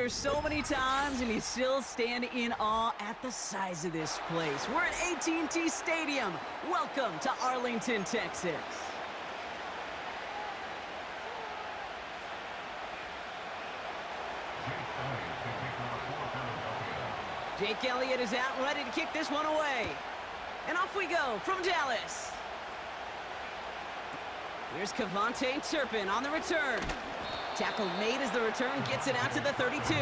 here so many times, and you still stand in awe at the size of this place. We're at AT&T Stadium. Welcome to Arlington, Texas. Jake Elliott is out and ready to kick this one away. And off we go from Dallas. Here's Kevontae Turpin on the return. Tackle made as the return gets it out to the 32.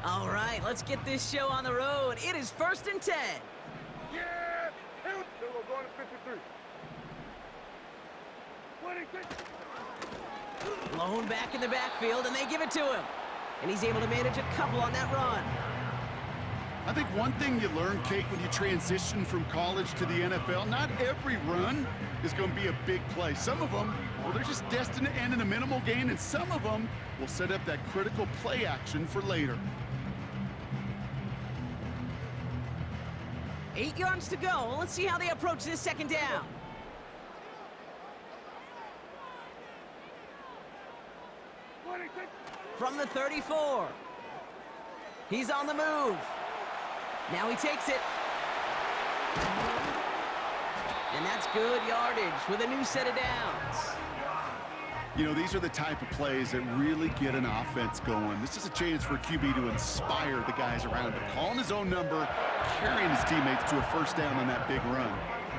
All right, let's get this show on the road. It is 1st and 10. Yeah! We're going to 53. 26. Blown back in the backfield, and they give it to him. And he's able to manage a couple on that run. I think one thing you learn, Kate, when you transition from college to the NFL, not every run is going to be a big play. Some of them, well, they're just destined to end in a minimal gain, and some of them will set up that critical play action for later. 8 yards to go. Let's see how they approach this second down. From the 34. He's on the move. Now he takes it. And that's good yardage with a new set of downs. You know, these are the type of plays that really get an offense going. This is a chance for a QB to inspire the guys around him. Calling his own number, carrying his teammates to a first down on that big run.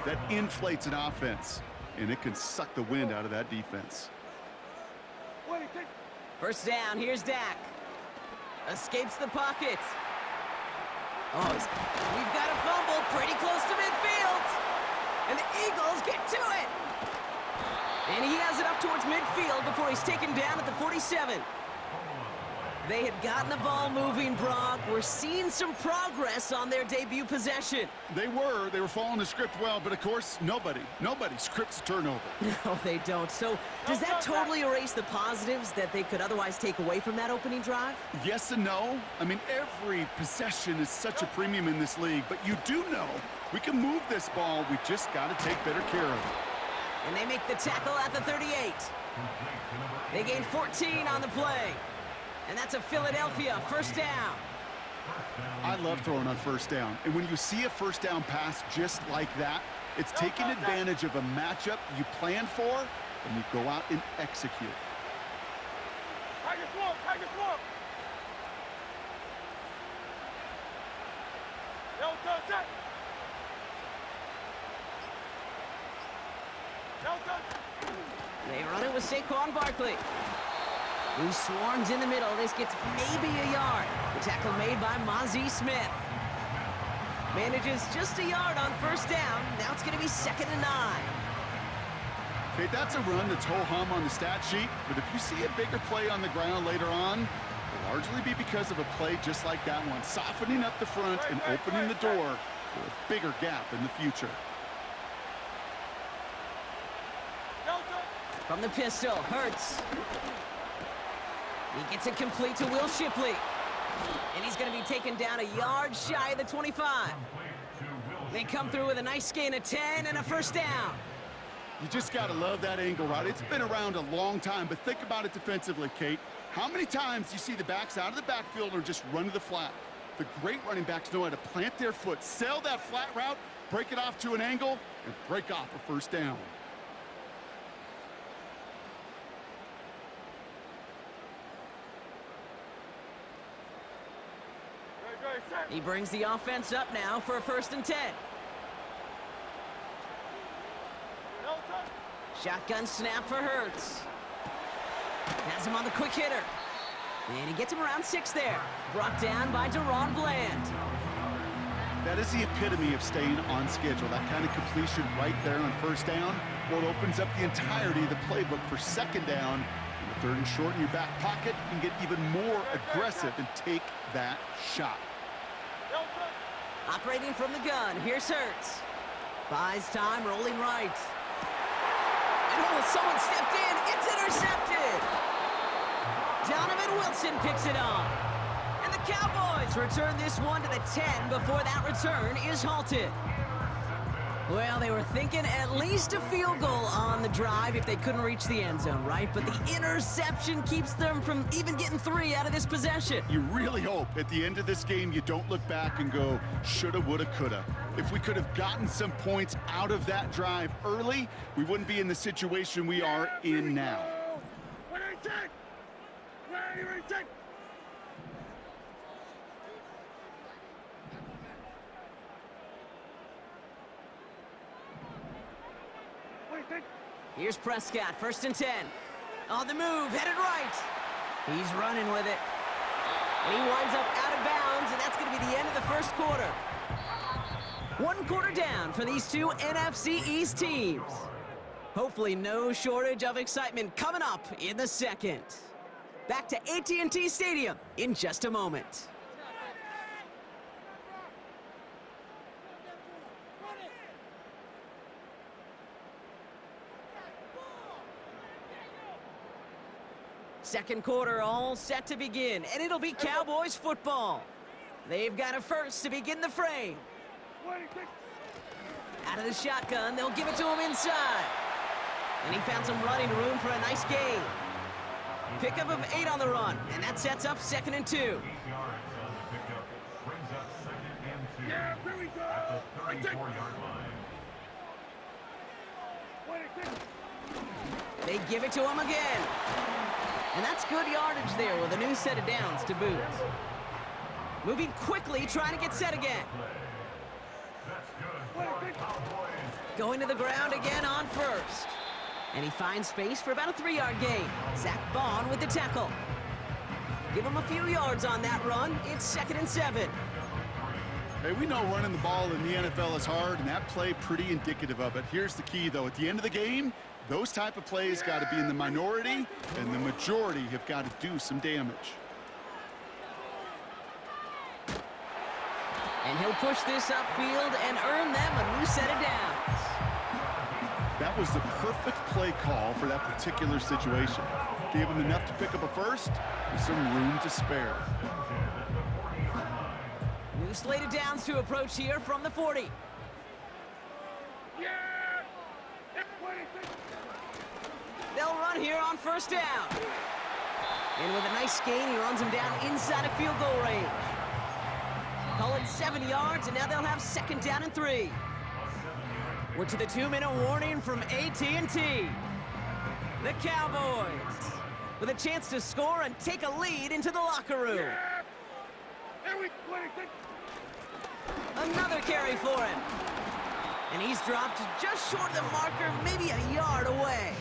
That inflates an offense, and it can suck the wind out of that defense. First down, here's Dak. Escapes the pocket. Oh, we've got a fumble pretty close to midfield. And the Eagles get to it. And he has it up towards midfield before he's taken down at the 47. They had gotten the ball moving, Brock. We're seeing some progress on their debut possession. They were following the script well, but of course, nobody scripts a turnover. No, they don't. So does that totally erase the positives that they could otherwise take away from that opening drive? Yes and no. I mean, every possession is such a premium in this league, but you do know we can move this ball. We just got to take better care of it. And they make the tackle at the 38. They gain 14 on the play. And that's a Philadelphia first down. I love throwing on first down. And when you see a first down pass just like that, it's taking advantage of a matchup you planned for, and you go out and execute. Tiger swamp. They run it with Saquon Barkley, who swarms in the middle. This gets maybe a yard. The tackle made by Mozzie Smith. Manages just a yard on first down. Now it's going to be 2nd and 9. Okay, that's a run that's ho-hum on the stat sheet, but if you see a bigger play on the ground later on, it'll largely be because of a play just like that one, softening up the front and opening the door for a bigger gap in the future. From the pistol, Hurts. He gets it complete to Will Shipley. And he's going to be taken down a yard shy of the 25. They come through with a nice gain of 10 and a first down. You just got to love that angle route. It's been around a long time, but think about it defensively, Kate. How many times do you see the backs out of the backfield or just run to the flat? The great running backs know how to plant their foot, sail that flat route, break it off to an angle, and break off a first down. He brings the offense up now for a 1st and 10. Shotgun snap for Hurts. Has him on the quick hitter. And he gets him around 6 there. Brought down by Deron Bland. That is the epitome of staying on schedule. That kind of completion right there on first down. Well, it opens up the entirety of the playbook for second down. And the 3rd and short in your back pocket, you can get even more aggressive and take that shot. Operating from the gun, here's Hurts. Buys time, rolling right. And oh, someone stepped in. It's intercepted. Donovan Wilson picks it up. And the Cowboys return this one to the 10 before that return is halted. Well, they were thinking at least a field goal on the drive if they couldn't reach the end zone, right? But the interception keeps them from even getting 3 out of this possession. You really hope at the end of this game you don't look back and go, shoulda, woulda, coulda. If we could have gotten some points out of that drive early, we wouldn't be in the situation we are in now. Here's Prescott, 1st and 10. On the move, headed right. He's running with it. And he winds up out of bounds, and that's going to be the end of the first quarter. 1 quarter down for these two NFC East teams. Hopefully no shortage of excitement coming up in the second. Back to AT&T Stadium in just a moment. Second quarter all set to begin, and it'll be Cowboys football. They've got a first to begin the frame. Out of the shotgun, they'll give it to him inside. And he found some running room for a nice gain. Pickup of 8 on the run, and that sets up 2nd and 2. Yeah, here we go. They give it to him again. And that's good yardage there with a new set of downs to boot. Moving quickly, trying to get set again. Going to the ground again on first. And he finds space for about a 3-yard gain. Zach Bond with the tackle. Give him a few yards on that run. It's 2nd and 7. Hey, we know running the ball in the NFL is hard, and that play pretty indicative of it. Here's the key, though. At the end of the game, those type of plays got to be in the minority, and the majority have got to do some damage. And he'll push this upfield and earn them a new set of downs. That was the perfect play call for that particular situation. Gave him enough to pick up a first with some room to spare. New slate of downs to approach here from the 40. They'll run here on 1st down. And with a nice gain, he runs him down inside of field goal range. Call it 70 yards, and now they'll have 2nd down and 3. We're to the 2-minute warning from AT&T. The Cowboys with a chance to score and take a lead into the locker room. Another carry for him. And he's dropped just short of the marker, maybe a yard away.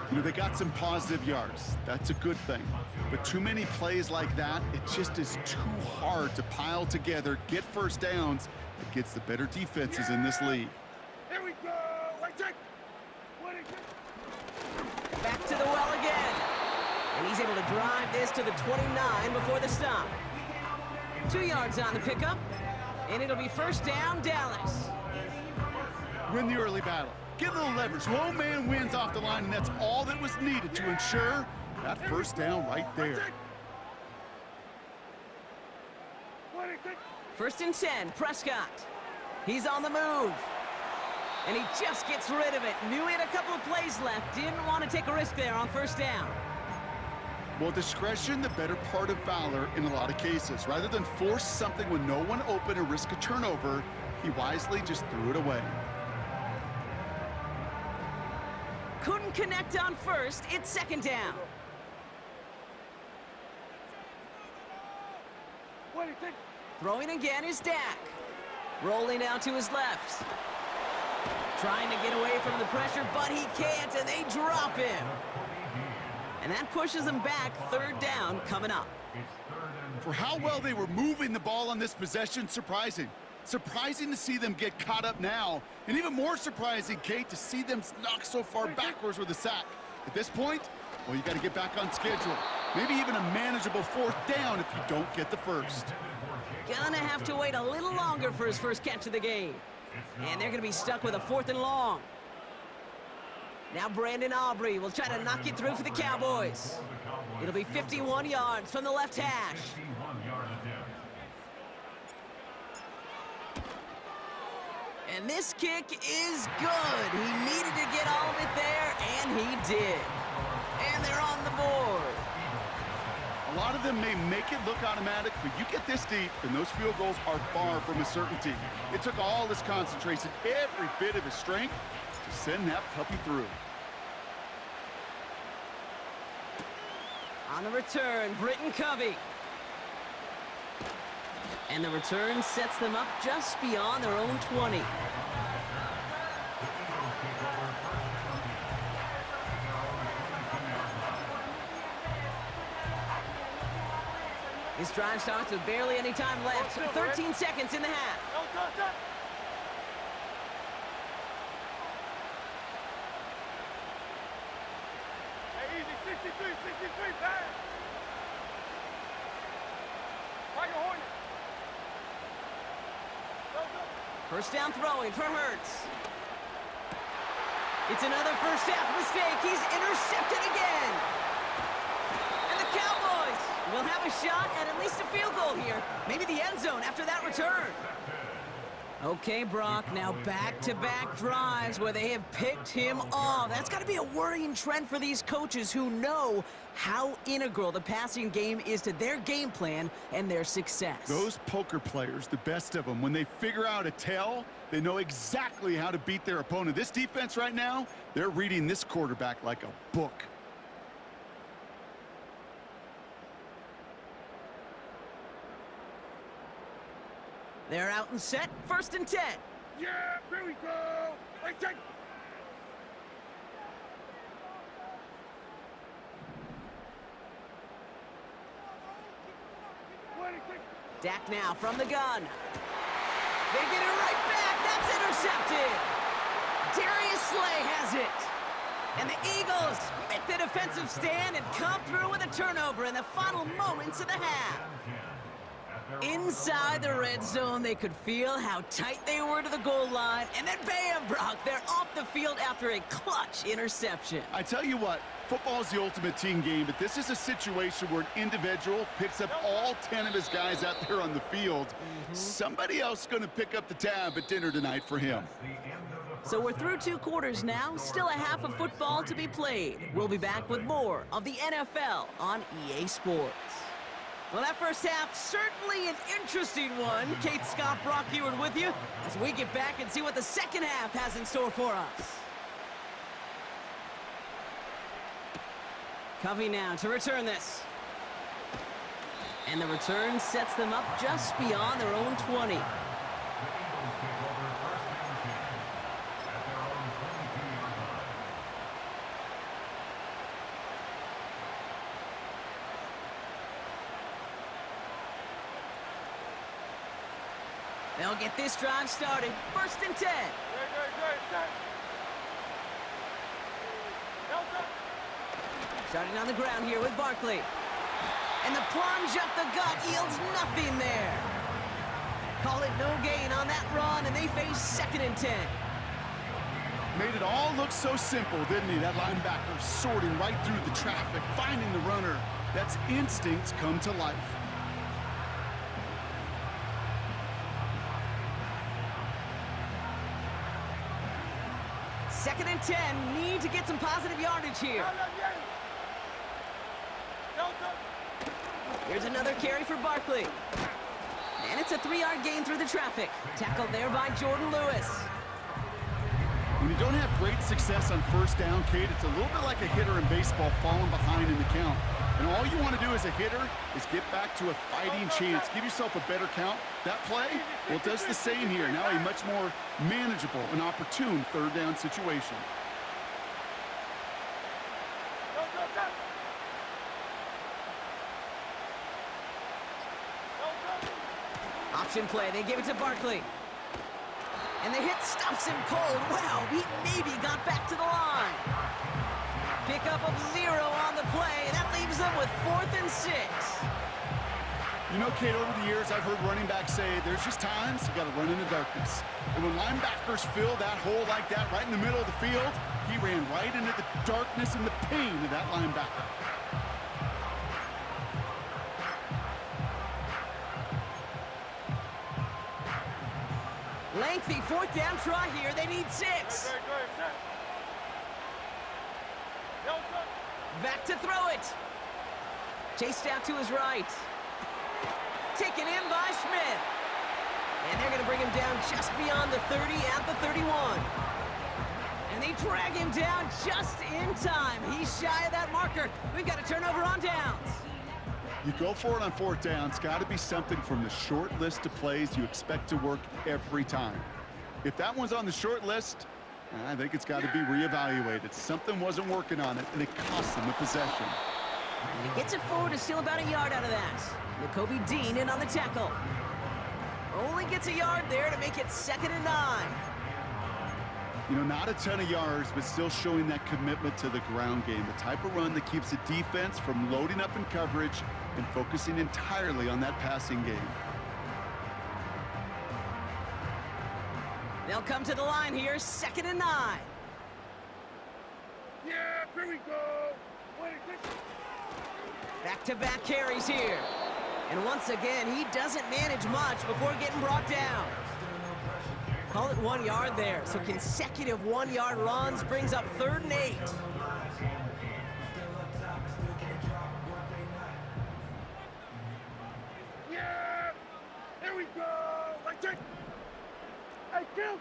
You know, they got some positive yards. That's a good thing. But too many plays like that, it just is too hard to pile together, get first downs against the better defenses in this league. Here we go. Back to the well again. And he's able to drive this to the 29 before the stop. 2 yards on the pickup. And it'll be 1st down, Dallas. Win the early battle. Get a little leverage. Low man wins off the line, and that's all that was needed to ensure that 1st down right there. 1st and 10, Prescott. He's on the move. And he just gets rid of it. Knew he had a couple of plays left. Didn't want to take a risk there on 1st down. Well, discretion, the better part of valor in a lot of cases. Rather than force something with no one open and risk a turnover, he wisely just threw it away. Couldn't connect on 1st. It's 2nd down. Throwing again is Dak. Rolling out to his left. Trying to get away from the pressure, but he can't, and they drop him. And that pushes them back. 3rd down coming up. For how well they were moving the ball on this possession, surprising. Surprising to see them get caught up now, and even more surprising, Kate, to see them knock so far backwards with a sack. At this point, well, you got to get back on schedule. Maybe even a manageable 4th down if you don't get the first. Gonna have to wait a little longer for his first catch of the game. And they're gonna be stuck with a 4th and long. Now B.Aubrey will try to knock it through for the Cowboys. It'll be 51 yards from the left hash. And this kick is good. He needed to get all of it there, and he did. And they're on the board. A lot of them may make it look automatic, but you get this deep, and those field goals are far from a certainty. It took all his concentration, every bit of his strength, to send that puppy through. On the return, Britton Covey. And the return sets them up just beyond their own 20. This drive starts with barely any time left. 13 seconds in the half. Hey, easy, 63, pass. Try your Hornet. First down throwing for Hurts. It's another first half mistake. He's intercepted again. And the Cowboys will have a shot at least a field goal here. Maybe the end zone after that return. Okay, Brock, now back-to-back drives where they have picked him off. That's got to be a worrying trend for these coaches who know how integral the passing game is to their game plan and their success. Those poker players, the best of them, when they figure out a tell, they know exactly how to beat their opponent. This defense right now, they're reading this quarterback like a book. They're out and set, 1st and 10. Yeah, here we go. Hey, take. Dak now from the gun. They get it right back. That's intercepted. Darius Slay has it. And the Eagles make the defensive stand and come through with a turnover in the final moments of the half. Inside the red zone, they could feel how tight they were to the goal line. And then bam, Brock, they're off the field after a clutch interception. I tell you what, football's the ultimate team game, but this is a situation where an individual picks up all 10 of his guys out there on the field. Somebody else is going to pick up the tab at dinner tonight for him. So we're through 2 quarters now, still a half of football to be played. We'll be back with more of the NFL on EA Sports. Well, that first half, certainly an interesting one. Kate, Scott, Brock Eward with you as we get back and see what the second half has in store for us. Covey now to return this. And the return sets them up just beyond their own 20. They'll get this drive started. 1st and 10. Starting on the ground here with Barkley. And the plunge up the gut yields nothing there. Call it no gain on that run, and they face 2nd and 10. Made it all look so simple, didn't he? That linebacker sorting right through the traffic, finding the runner. That's instincts come to life. Second and 10, need to get some positive yardage here. Here's another carry for Barkley. And it's a 3-yard gain through the traffic. Tackled there by Jordan Lewis. When you don't have great success on 1st down, Kate, it's a little bit like a hitter in baseball falling behind in the count. And all you want to do as a hitter is get back to a fighting chance. Give yourself a better count. That play, well, it does the same here. Now a much more manageable and opportune 3rd down situation. Option play, they give it to Barkley. And the hit stuffs him cold. Wow, he maybe got back to the line. Pickup of 0 on the play, and that leaves them with 4th and 6. You know, Kate, over the years, I've heard running backs say there's just times you got to run in the darkness. And when linebackers fill that hole like that right in the middle of the field, he ran right into the darkness and the pain of that linebacker. lengthy fourth down try here. They need 6. Back to throw it. Chased out to his right. Taken in by Smith. And they're going to bring him down just beyond the 30 at the 31. And they drag him down just in time. He's shy of that marker. We've got a turnover on downs. You go for it on fourth down. It's got to be something from the short list of plays you expect to work every time. If that one's on the short list, I think it's got to be reevaluated. Something wasn't working on it, and it cost them a possession. And he gets it forward to steal about a yard out of that. Nakobe Dean in on the tackle. Only gets a yard there to make it 2nd and 9. You know, not a ton of yards, but still showing that commitment to the ground game. The type of run that keeps the defense from loading up in coverage and focusing entirely on that passing game. They'll come to the line here, 2nd and 9. Yeah, here we go. Back-to-back carries here. And once again, he doesn't manage much before getting brought down. Call it 1 yard there. So consecutive 1-yard runs brings up 3rd and 8. Yeah, here we go. Like that. Hey, kill.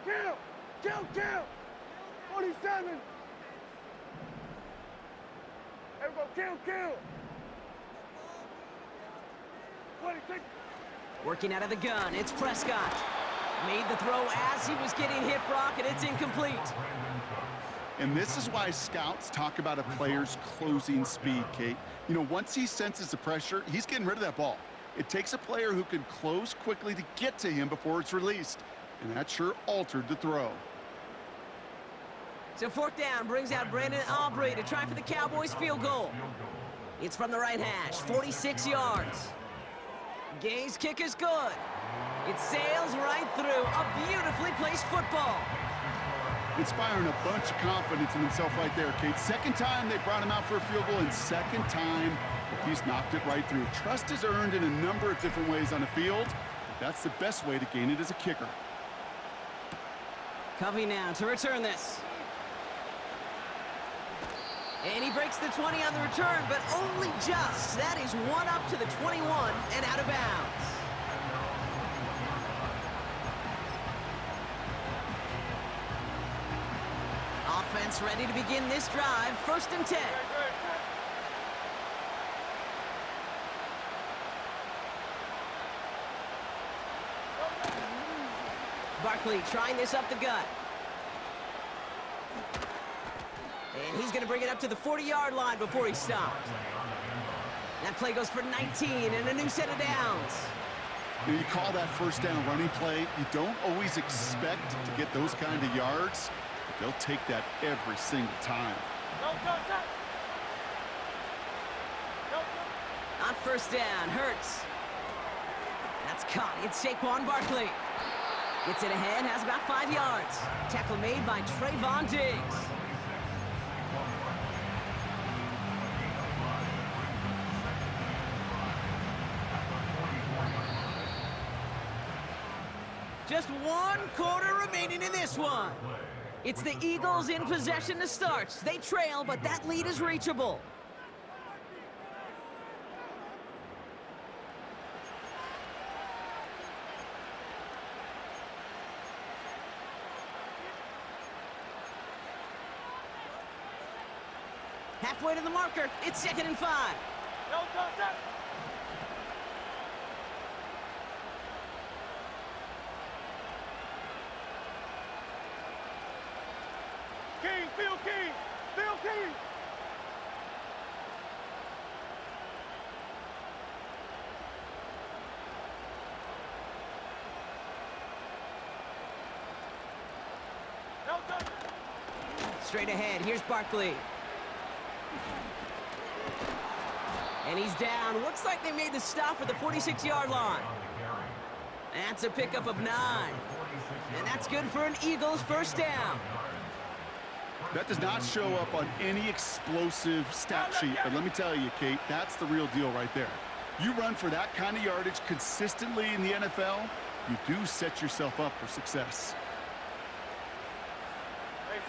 47. There we go, kill. 26. Working out of the gun, it's Prescott. Made the throw as he was getting hit, Brock, and it's incomplete. And this is why scouts talk about a player's closing speed, Kate. You know, once he senses the pressure, he's getting rid of that ball. It takes a player who can close quickly to get to him before it's released. And that sure altered the throw. So 4th down brings out B.Aubrey to try for the Cowboys field goal. It's from the right hash, 46 yards. Gay's kick is good. It sails right through a beautifully placed football. Inspiring a bunch of confidence in himself right there, Kate. 2nd time they brought him out for a field goal, and 2nd time he's knocked it right through. Trust is earned in a number of different ways on the field, but that's the best way to gain it as a kicker. Covey now to return this. And he breaks the 20 on the return, but only just. That is 1 up to the 21 and out of bounds. Offense ready to begin this drive. 1st and 10. Barkley trying this up the gut. And he's going to bring it up to the 40-yard line before he stopped. That play goes for 19 and a new set of downs. You call that 1st down running play. You don't always expect to get those kind of yards, but they'll take that every single time. On 1st down, Hurts. That's caught. It's Saquon Barkley. Gets it ahead, has about 5 yards. Tackle made by Trayvon Diggs. Just 1 quarter remaining in this one. It's the Eagles in possession to start. They trail, but that lead is reachable. Halfway to the marker. It's 2nd and 5. Phil King. Straight ahead, here's Barkley. And he's down. Looks like they made the stop at the 46-yard line. That's a pickup of 9. And that's good for an Eagles 1st down. That does not show up on any explosive stat sheet, but let me tell you, Kate, that's the real deal right there. You run for that kind of yardage consistently in the NFL, you do set yourself up for success.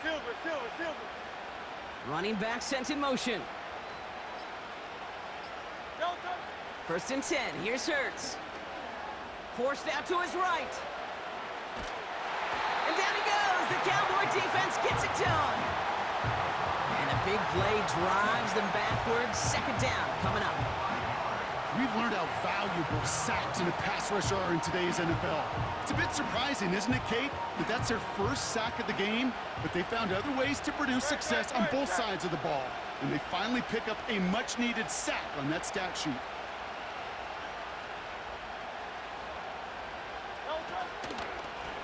Silver. Running back sent in motion. First and 10. Here's Hurts. Forced out to his right. And down he goes. The Cowboy defense gets it done. And a big play drives them backwards. Second down coming up. We've learned how valuable sacks in a pass rush are in today's NFL. It's a bit surprising, isn't it, Kate, that that's their first sack of the game, but they found other ways to produce success on both sides of the ball, and they finally pick up a much-needed sack on that stat sheet.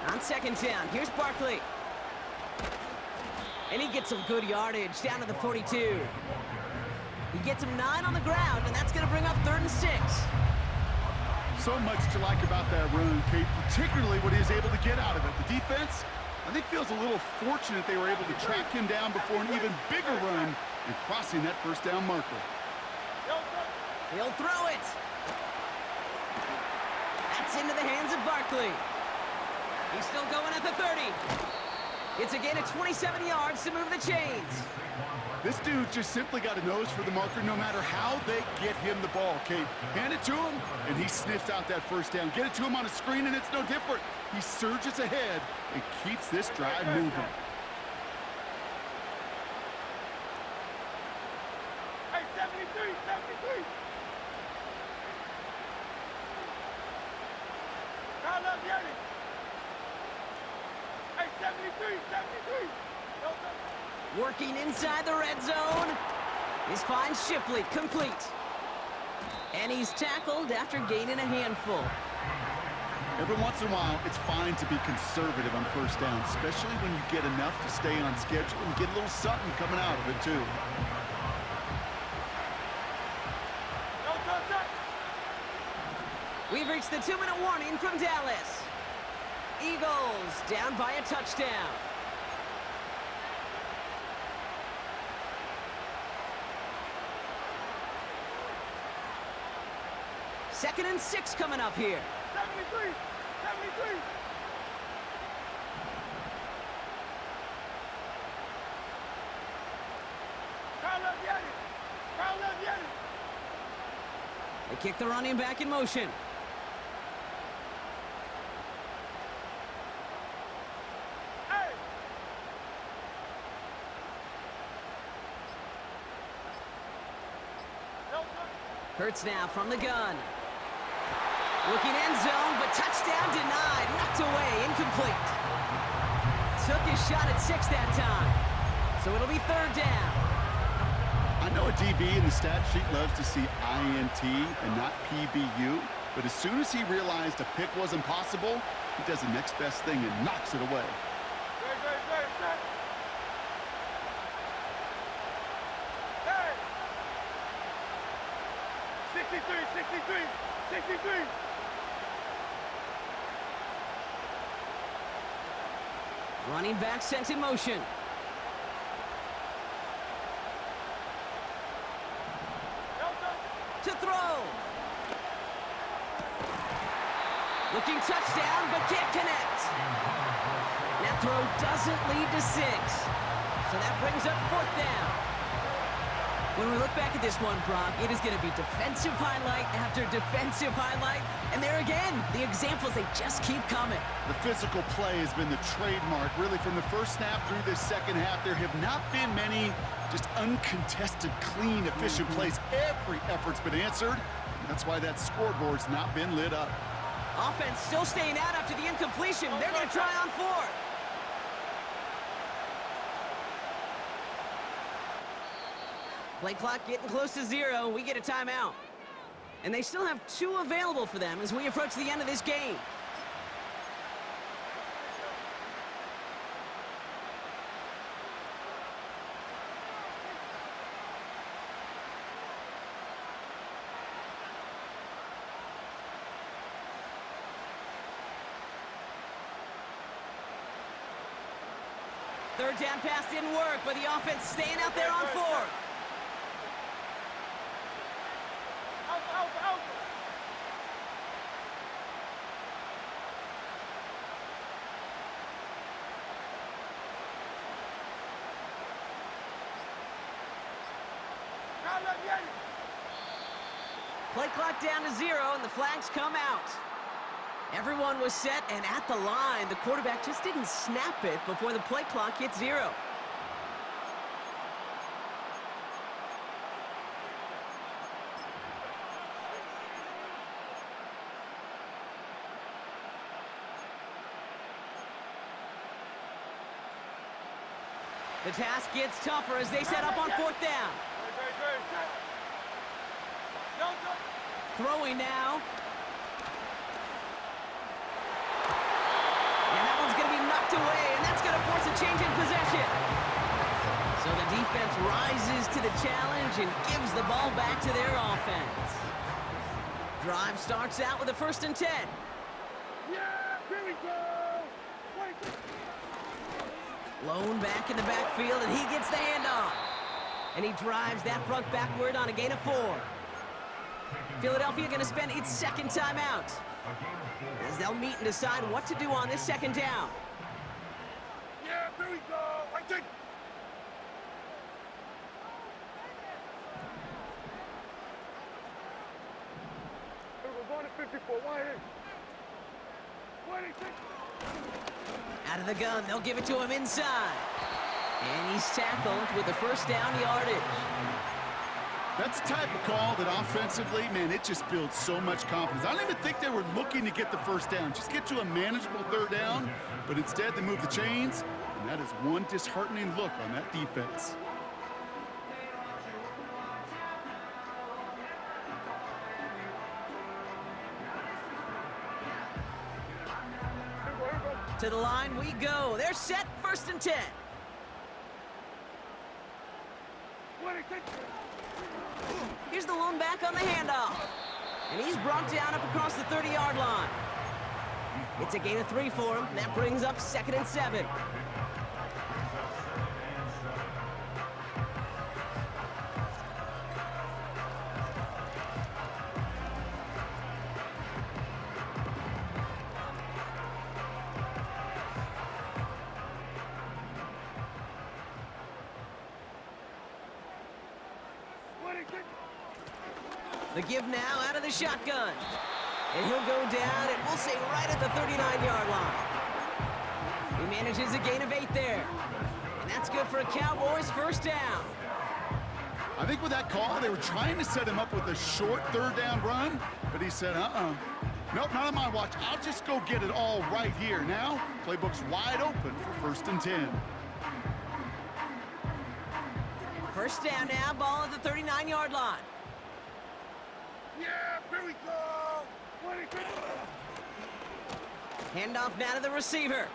On second down, here's Barkley. And he gets some good yardage down to the 42. He gets him 9 on the ground, and that's going to bring up 3rd and 6. So much to like about that run, Kate, particularly what he was able to get out of it. The defense, I think, feels a little fortunate they were able to track him down before an even bigger run and crossing that first down marker. He'll throw it. That's into the hands of Barkley. He's still going at the 30. It's a gain of 27 yards to move the chains. This dude just simply got a nose for the marker no matter how they get him the ball, Kate. Hand it to him, and he sniffs out that first down. Get it to him on a screen, and it's no different. He surges ahead and keeps this drive moving. Hey, 73. Kyle Levy. Hey, 73. Working inside the red zone. He's finds Shipley, complete. And he's tackled after gaining a handful. Every once in a while, it's fine to be conservative on first down, especially when you get enough to stay on schedule and get a little something coming out of it, too. We've reached the 2-minute warning from Dallas. Eagles down by a touchdown. Second and 6 coming up here. 73. Kyle Levy. They kick the running back in motion. Hey. Hurts now from the gun. Looking end zone, but touchdown denied. Knocked away, incomplete. Took his shot at 6 that time. So it'll be 3rd down. I know a DB in the stat sheet loves to see INT and not PBU, but as soon as he realized a pick wasn't possible, he does the next best thing and knocks it away. Great. Hey. 63. Running back sent in motion. To throw. Looking touchdown, but can't connect. That throw doesn't lead to 6. So that brings up 4th down. When we look back at this one, Brock, it is going to be defensive highlight after defensive highlight. And there again, the examples, they just keep coming. The physical play has been the trademark, really, from the first snap through this second half. There have not been many just uncontested, clean, efficient plays. Every effort's been answered. That's why that scoreboard's not been lit up. Offense still staying out after the incompletion. They're going to try on 4th. Play clock getting close to 0. We get a timeout. And they still have 2 available for them as we approach the end of this game. Third down pass didn't work, but the offense staying out there on 4th. Out. Play clock down to 0, and the flags come out. Everyone was set and at the line. The quarterback just didn't snap it before the play clock hit 0. The task gets tougher as they set up on 4th down. Throwing now. And that one's going to be knocked away, and that's going to force a change in possession. So the defense rises to the challenge and gives the ball back to their offense. Drive starts out with a 1st and 10. Yeah, here we go. Lone back in the backfield, and he gets the handoff. And he drives that front backward on a gain of 4. Philadelphia going to spend its 2nd timeout as they'll meet and decide what to do on this 2nd down. Yeah, here we go. I take. We're going to 54. Why here? 26. Out of the gun, they'll give it to him inside. And he's tackled with the 1st down yardage. That's the type of call that offensively, man, it just builds so much confidence. I don't even think they were looking to get the 1st down, just get to a manageable 3rd down, but instead they move the chains, and that is one disheartening look on that defense. To the line we go. They're set, 1st and 10. 26. Here's the lone back on the handoff. And he's brought down up across the 30-yard line. It's a gain of 3 for him. That brings up 2nd and 7. The give now out of the shotgun. And he'll go down, and we'll say right at the 39-yard line. He manages a gain of 8 there. And that's good for a Cowboys 1st down. I think with that call, they were trying to set him up with a short 3rd down run, but he said, nope, not on my watch. I'll just go get it all right here. Now, playbook's wide open for 1st and 10. 1st down now, ball at the 39-yard line. Yeah, here we go. 26. Handoff now to the receiver.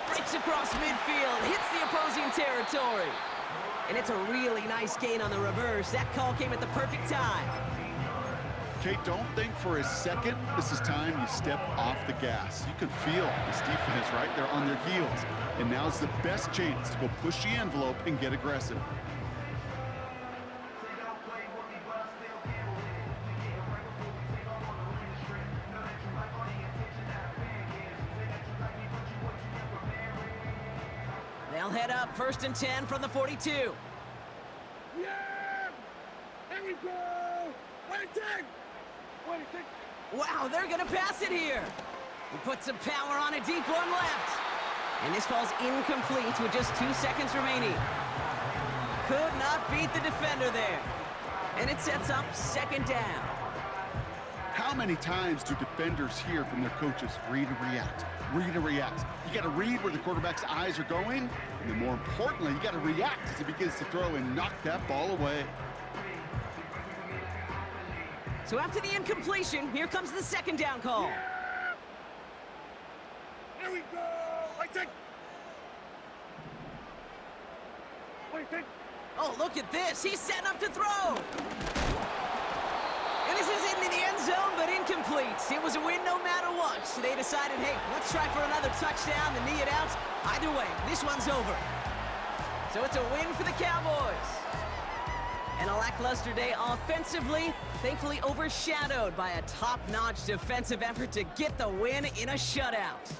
Breaks across midfield, hits the opposing territory. And it's a really nice gain on the reverse. That call came at the perfect time. Kate, don't think for a second this is time you step off the gas. You can feel this defense right there on their heels. And now's the best chance to go push the envelope and get aggressive. They'll head up 1st and 10 from the 42. Yeah! There we go! 26! 26! Wow, they're gonna pass it here. He puts some power on a deep one left. And this falls incomplete with just 2 seconds remaining. Could not beat the defender there. And it sets up 2nd down. How many times do defenders hear from their coaches, read and react, read and react? You got to read where the quarterback's eyes are going, and then more importantly, you got to react as he begins to throw and knock that ball away. So after the incompletion, here comes the 2nd down call. Yeah! Here we go! I take. 26. Oh, look at this. He's setting up to throw. And this is into the end zone, but incomplete. It was a win no matter what. So they decided, hey, let's try for another touchdown to knee it out. Either way, this one's over. So it's a win for the Cowboys. And a lackluster day offensively, thankfully overshadowed by a top-notch defensive effort to get the win in a shutout.